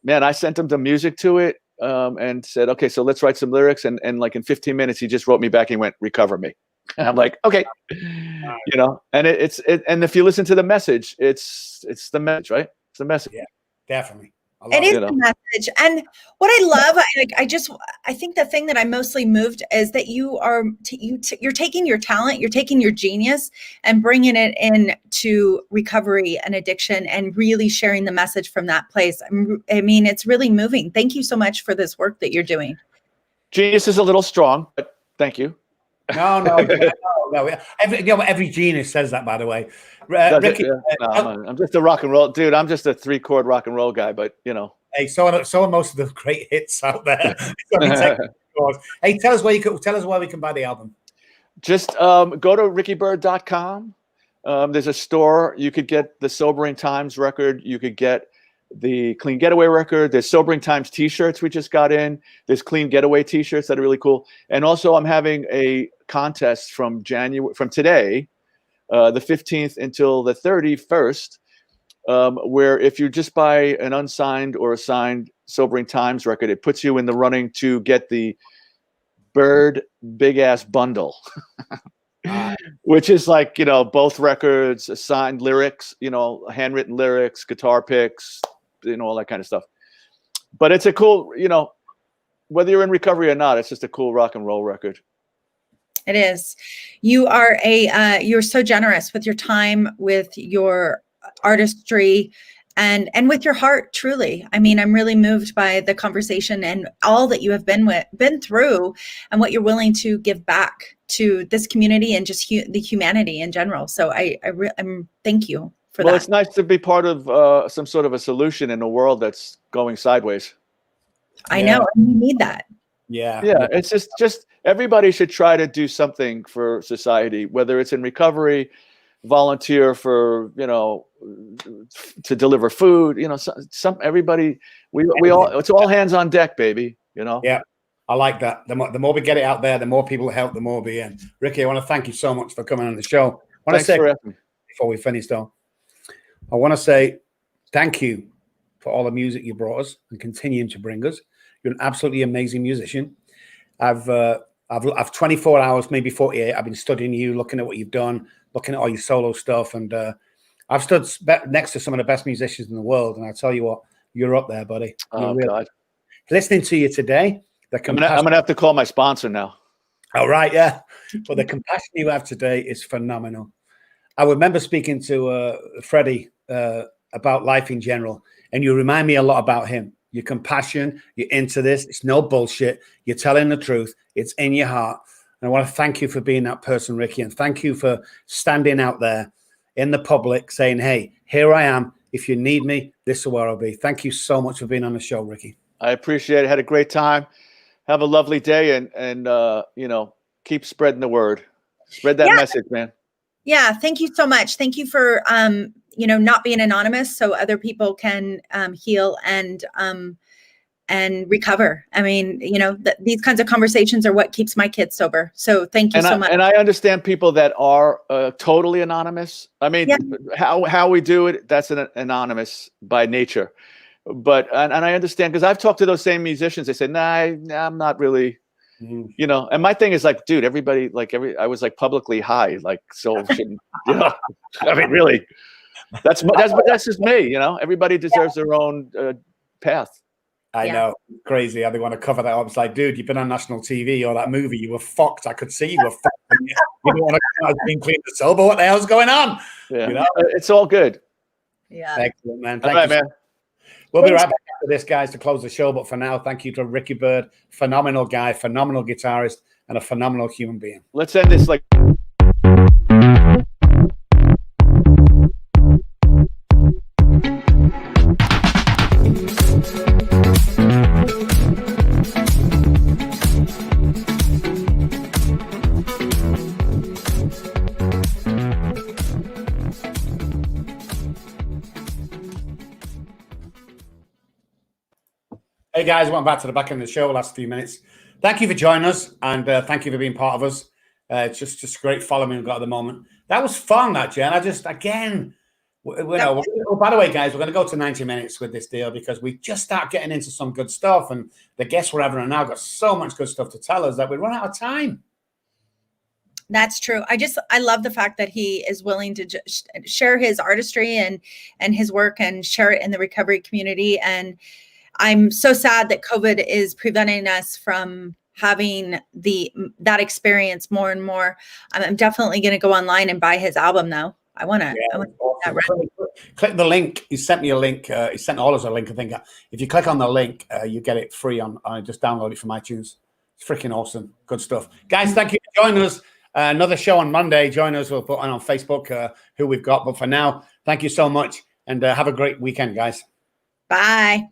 man, I sent him the music to it and said, okay, so let's write some lyrics. And like in 15 minutes, he just wrote me back and he went, recover me. And I'm like, okay, and and if you listen to the message, it's the message, right? It's the message. Yeah, definitely. It is the message. And what I love, I think the thing that I'm mostly moved is that you're taking your talent, you're taking your genius and bringing it into recovery and addiction and really sharing the message from that place. I mean, it's really moving. Thank you so much for this work that you're doing. Genius is a little strong, but thank you. No. Every genius says that, by the way. Ricky, I'm just a rock and roll dude. I'm just a 3-chord rock and roll guy, but Hey, so are most of the great hits out there. Hey, tell us where we can buy the album. Just go to rickybird.com. There's a store. You could get the Sobering Times record. You could get the Clean Getaway record. There's Sobering Times t-shirts we just got in. There's Clean Getaway t-shirts that are really cool. And also I'm having a contest from today, the 15th until the 31st, where if you just buy an unsigned or a signed Sobering Times record, it puts you in the running to get the Bird Big Ass Bundle, which is like, both records, signed lyrics, handwritten lyrics, guitar picks, all that kind of stuff. But it's a cool, whether you're in recovery or not, it's just a cool rock and roll record. It is. You are you're so generous with your time, with your artistry, and with your heart, truly. I mean, I'm really moved by the conversation and all that you have been through and what you're willing to give back to this community and just the humanity in general. So I'm thank you for that. Well, it's nice to be part of some sort of a solution in a world that's going sideways. I know. We need that. Yeah. It's just everybody should try to do something for society, whether it's in recovery, volunteer for, to deliver food, everybody, we all, it's all hands on deck, baby, Yeah. I like that. The more we get it out there, the more people help, the more we in. Ricky, I want to thank you so much for coming on the show. Thanks for having me. Before we finish though, I want to say thank you for all the music you brought us and continuing to bring us. You're an absolutely amazing musician. I've 24 hours, maybe 48. I've been studying you, looking at what you've done, looking at all your solo stuff. And I've stood next to some of the best musicians in the world. And I tell you what, you're up there, buddy. Oh, God. Listening to you today, I'm gonna have to call my sponsor now. All right, yeah. But the compassion you have today is phenomenal. I remember speaking to Freddie about life in general, and you remind me a lot about him. Your compassion, you're into this. It's no bullshit. You're telling the truth. It's in your heart. And I want to thank you for being that person, Ricky, and thank you for standing out there in the public saying, hey, here I am. If you need me, this is where I'll be. Thank you so much for being on the show, Ricky. I appreciate it. Had a great time. Have a lovely day and keep spreading the word. Spread that message, man. Yeah. Thank you so much. Thank you for, not being anonymous so other people can heal and and recover. I mean, you know, these kinds of conversations are what keeps my kids sober. So thank you so much. And I understand people that are totally anonymous. I mean, how we do it, that's anonymous by nature. But and I understand, because I've talked to those same musicians. They say, nah, I'm not really, you know. And my thing is like, dude, everybody, like I was like publicly high, like, so you know. I mean, really, that's just me, you know. Everybody deserves their own path. I know, crazy how they want to cover that. I was like, dude, you've been on national TV or that movie, you were fucked. I could see you were fucked. You don't want to come out being clean and sober. What the hell's going on? Yeah, you know? It's all good. Yeah, excellent, man. All right, man. We'll be right back after this, guys, to close the show. But for now, thank you to Ricky Byrd, phenomenal guy, phenomenal guitarist, and a phenomenal human being. Let's end this like. Hey guys, welcome back to the back end of the show. Last few minutes. Thank you for joining us, and thank you for being part of us. It's just great following we've got at the moment. That was fun, that Jen. I just again, by the way, guys, we're going to go to 90 minutes with this deal because we just start getting into some good stuff, and the guests we're having now got so much good stuff to tell us that we run out of time. That's true. I love the fact that he is willing to just share his artistry and his work and share it in the recovery community. And I'm so sad that COVID is preventing us from having that experience more and more. I'm definitely going to go online and buy his album though. I want to. Awesome. Click the link. He sent me a link. He sent all of us a link. I think if you click on the link, you get it free on. Just download it from iTunes. It's freaking awesome. Good stuff, guys. Thank you for joining us. Another show on Monday. Join us. We'll put on Facebook who we've got. But for now, thank you so much, and have a great weekend, guys. Bye.